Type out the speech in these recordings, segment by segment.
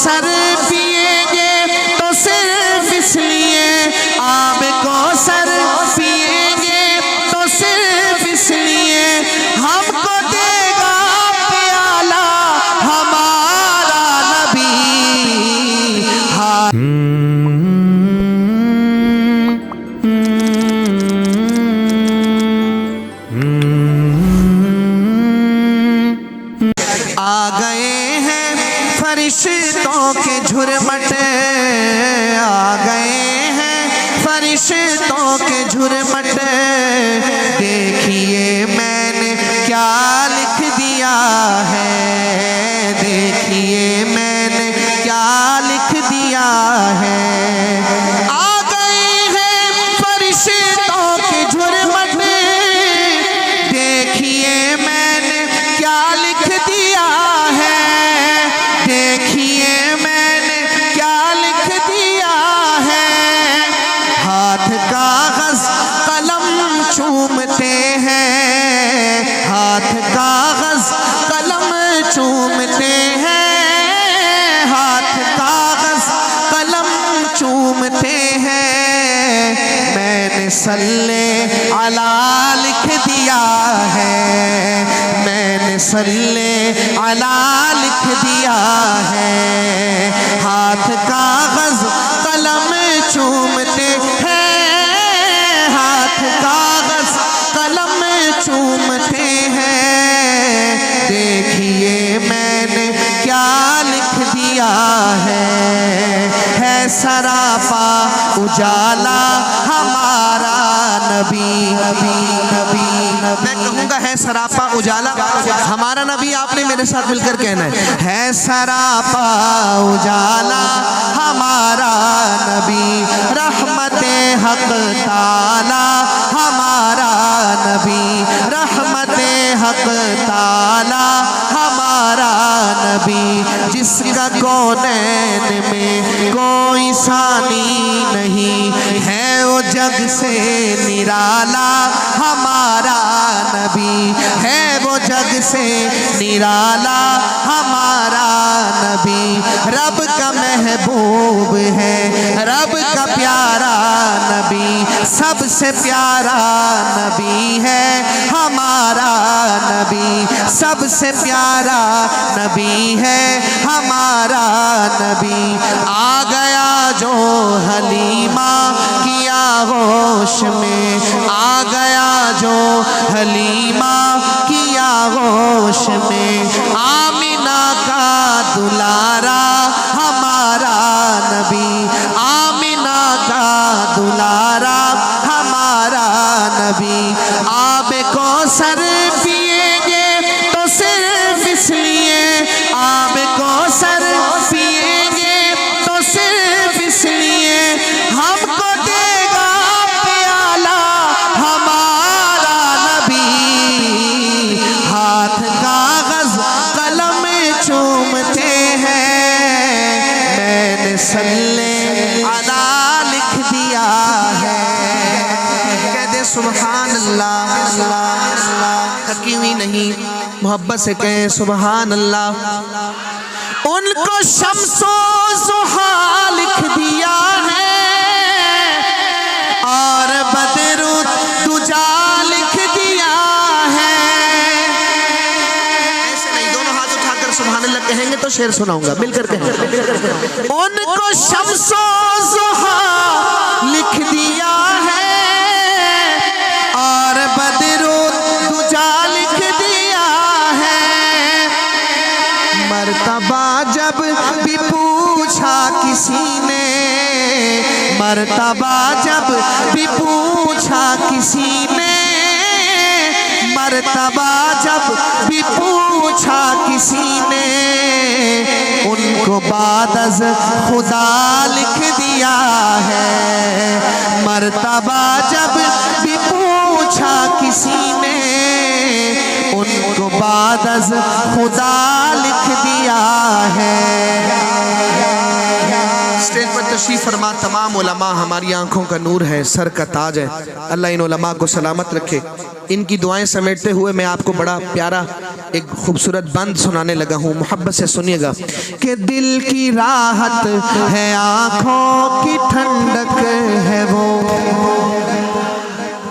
کوثر پیئیں گے تو صرف اس لیے، آب کوثر پیئیں گے تو صرف اس لیے، ہم کو دے گا پیالہ ہمارا نبی۔ آ گئے ہیں فرشتوں کے جھرمٹے، آ گئے ہیں فرشتوں کے جھرمٹے، دیکھیے میں نے کیا لکھ دیا ہے، دیکھیے میں نے کیا لکھ دیا ہے۔ آ گئے ہیں فرشتوں کے جھرمٹے، دیکھیے میں نے کیا لکھ دیا ہے، دیکھیے میں نے کیا لکھ دیا ہے۔ ہاتھ کاغذ قلم چومتے ہیں، ہاتھ کاغذ قلم چومتے ہیں، ہاتھ کاغذ قلم چومتے ہیں، میں نے صلی علی لکھ دیا ہے، میں نے صلی علی لکھ دیا ہے۔ ہاتھ کاغذ قلم چومتے ہیں، ہاتھ کاغذ قلم چومتے ہیں، دیکھیے میں نے کیا لکھ دیا ہے سراپا اجالا ہمارا نبی۔ میں کہوں گا ہے سراپا اجالا ہمارا نبی، آپ نے میرے ساتھ مل کر کہنا ہے سراپا اجالا ہمارا نبی، رحمت حق تعالی ہمارا نبی، رحمت حق تعالی ہمارا نبی، جس کا کونین میں کوئی ثانی نہیں ہے، وہ جگ سے نرالا ہمارا نبی ہے، وہ جگ سے نرالا ہمارا نبی، رب کا محبوب ہے، رب کا پیارا نبی، سب سے پیارا نبی ہے ہمارا نبی، سب سے پیارا نبی ہے ہمارا نبی۔ آ گیا جو حلیمہ کی آغوش میں، آ گیا جو حلیمہ کی آغوش میں، آمینہ کا دلارا ہمارا نبی، آمینہ کا دلارا ہمارا نبی۔ آب کوثر پیئیں گے تو صرف اس لیے، آب کوثر پیئیں گے تو صرف اس لیے، ہم کو دے گا پیالہ ہمارا نبی۔ ہاتھ کاغذ قلم چومتے ہیں، میں نے صلی علی لکھ دیا ہے۔ کہہ دے سبحان اللہ، حکیمی نہیں، محبت سے کہیں سبحان اللہ۔ ان کو شمس و ضحیٰ لکھ دیا ہے، اور بدر و دجا لکھ دیا ہے۔ ایسے نہیں، دونوں ہاتھ اٹھا کر سبحان اللہ کہیں گے تو شعر سناؤں گا، مل کر کہیں گے۔ ان کو شمس و ضحیٰ لکھ دیا ہے، اور بدر و دجا لکھ دیا ہے۔ مرتبہ جب بھی پوچھا کسی نے، مرتبہ جب بھی پوچھا کسی نے، مرتبہ جب بھی پوچھا کسی نے، ان کو بعد از خدا لکھ دیا ہے۔ مرتبہ جب بھی پوچھا کسی نے، ان کو بعد از خدا لکھ دیا ہے۔ اسٹیج پر تشریف فرما تمام علماء ہماری آنکھوں کا نور ہے، سر کا تاج ہے، اللہ ان علماء کو سلامت رکھے۔ ان کی دعائیں سمیٹتے ہوئے میں آپ کو بڑا پیارا ایک خوبصورت بند سنانے لگا ہوں، محبت سے سنیے گا کہ دل کی راحت ہے، آنکھوں کی ٹھنڈک ہے وہ،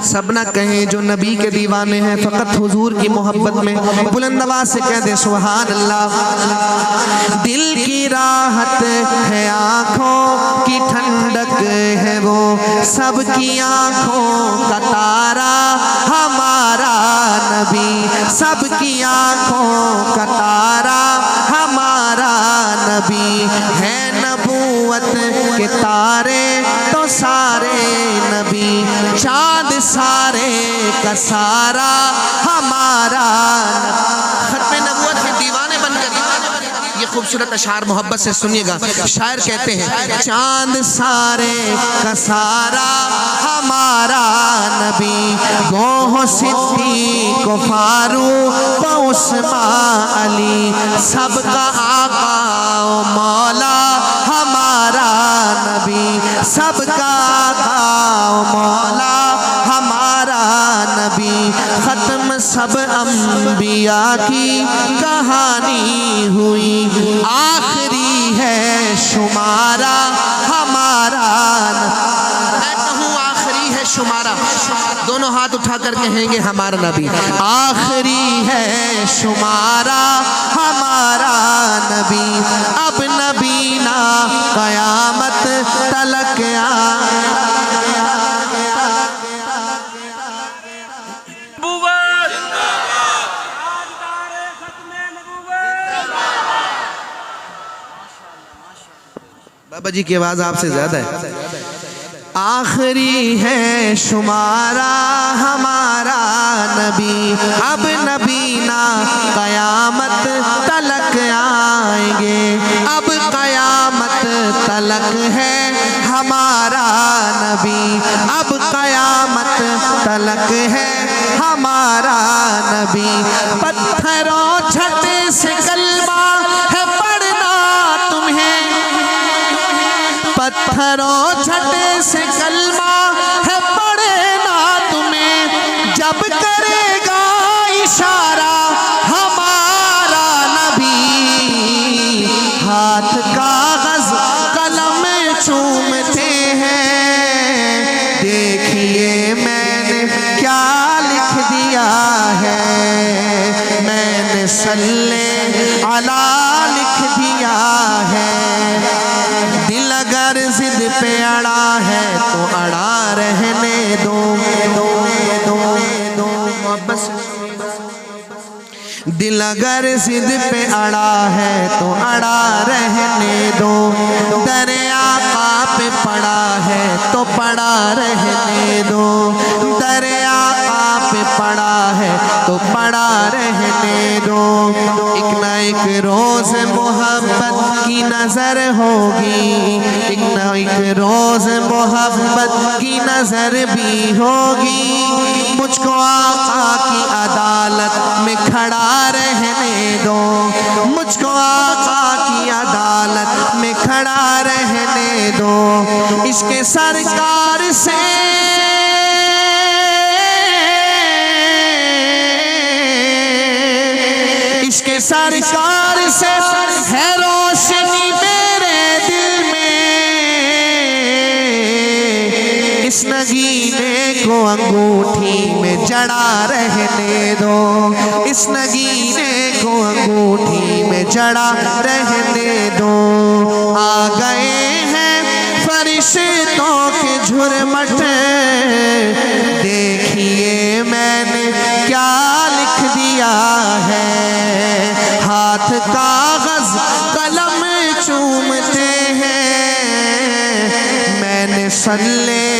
سب نہ کہیں جو نبی کے دیوانے ہیں، فقط حضور کی محبت میں بلند آواز سے کہہ دیں سبحان اللہ۔ دل کی راحت ہے، آنکھوں کی ٹھنڈک ہے وہ، سب کی آنکھوں کا تارا ہمارا نبی، سب کی آنکھوں کا تارا ہمارا نبی ہے، نبوت کے تارے تو سارے نبی، چاند سارے کا سارا ہمارا ختم نبوت کے دیوانے بن کر یہ خوبصورت اشعار محبت سے سنیے گا۔ شاعر کہتے ہیں چاند سارے کا سارا ہمارا نبی، گوہ صدیق و فاروق و عثمان علی، سب کا آقا و مولا ہمارا نبی، سب کا آقا و مولا ہمارا نبی، ختم سب انبیاء کی کہانی ہوئی، آخری ہے شمارا ہمارا، میں کہوں آخری ہے شمارا، دونوں ہاتھ اٹھا کر کہیں گے ہمارا نبی، آخری ہے شمارا ہمارا نبی، اب نبی نہ قیامت تلک بابا جی کی آواز آپ سے زیادہ ہے۔ آخری ہے شمارا ہمارا نبی، اب نبی نہ قیامت تلک آئیں گے، اب قیامت تلک ہے ہمارا نبی، اب قیامت تلک ہے ہمارا نبی، پتھروں چھٹے سے کلمہ ہے پڑھنا تمہیں، پتھروں چھٹے سے کلمہ ہے پڑھنا تمہیں، جب کرے گا اشارہ ہمارا نبی، ہاتھ کاغذ قلم چومتے ہیں، دیکھیے میں نے کیا لکھ دیا ہے، میں نے صلی علی لکھ دیا ہے، دل اگر ضد پہ اڑا ہے تو اڑا رہنے دو، دل اگر ضد پہ اڑا ہے تو اڑا رہنے دو، دریا پہ پڑا ہے تو پڑا رہنے دو، دریا پہ پڑا ہے تو پڑا رہنے دو، ایک نہ ایک روز محبت کی نظر ہوگی، ایک نہ ایک روز محبت کی نظر بھی ہوگی، مجھ کو آقا کی عدالت میں کھڑا رہنے دو، مجھ کو آقا کی عدالت میں کھڑا رہنے دو، عشق سرکار سے عشق سرکار سے ہے روشنی میرے دل میں، اس نگینے کو انگوٹھی میں جڑا رہنے دو، اس نگینے کو انگوٹھی میں جڑا رہنے دو، آ گئے ہیں فرشتوں کے جھرمٹ، دیکھیے میں نے کیا لکھ دیا ہے، ہاتھ کاغذ قلم چومتے ہیں، میں نے صلی